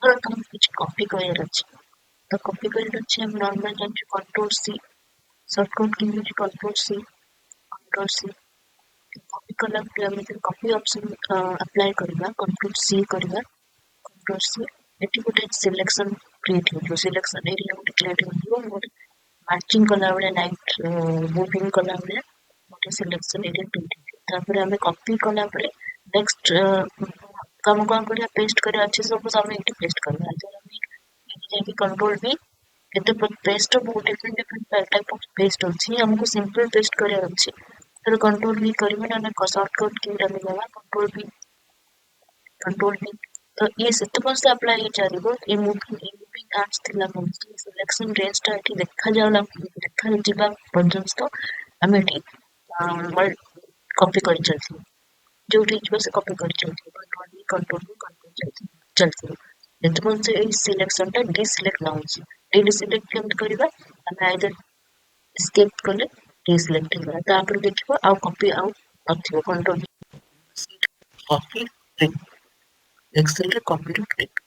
और हम कुछ कॉपी कर अच्छे तो कॉपी कर अच्छे हम नॉर्मल जान कंट्रोल सी शॉर्टकट की यूज कंट्रोल सी कॉपी कला ପରେ ଆମେ ଯଦି କପି ଅପସନ୍ ଆପ୍ଲାଏ କରିବା कंट्रोल सी କରିବା कंट्रोल सी ଏଠି ଗୋଟେ ସିଲେକ୍ସନ କ୍ରିଏଟ୍ ହେଇଯିବ ସିଲେକ୍ସନ ଏରିଆ ଗୋଟେ କ୍ରିଏଟ୍ ହେଇଯିବ ଗୋଟେ ମାର୍ଚିଂ କଲା ବେଳେ ଲାଇଟ୍ ମୁଭିଂ କଲା ବେଳେ ଗୋଟେ ସିଲେକ୍ସନ ଏରିଆ କ୍ରିଏଟ୍ ହେଇଯିବ ତାପରେ ଆମେ କପି କଲା ପରେ ନେକ୍ସଟ କାମ କଣ କରିବା ପେଷ୍ଟ କରିବା ଅଛି ସବୁ ଆମେ ଏଠି ପେଷ୍ଟ କରିବା ଆମେ ଏଠି ଯାଇକି कंट्रोल भी କେତେ ପେଷ୍ଟ ବହୁତ ଡିଫରେଣ୍ଟ ଟାଇପ ଅଫ ପେଷ୍ଟ ଅଛି ଆମକୁ ସିମ୍ପଲ ପେଷ୍ଟ କରିବାର ଅଛି तो कंट्रोल भी करेंगे ना शॉर्टकट की डालेगा कंट्रोल भी तो ये सेतबन से अप्लाई चलिबो ए मूविंग आर्ट्स थिला मोस्टली सिलेक्शन रेंज टा एठी देखा जिबा पर्यंत तो हम एठी कॉपी कर चलती जो ठीक से कॉपी कर चलती चलती सेतबन से ए सिलेक्शन टा डिसिलेक्ट ना होची डिसिलेक्ट केम करबा हम आइदर escape कले डिसिलेक्ट होला तापर देखिबो आउ कॉपी आउ नथिबो कंट्रोल कॉपी एक्सेल रे कॉपी टू क्लिक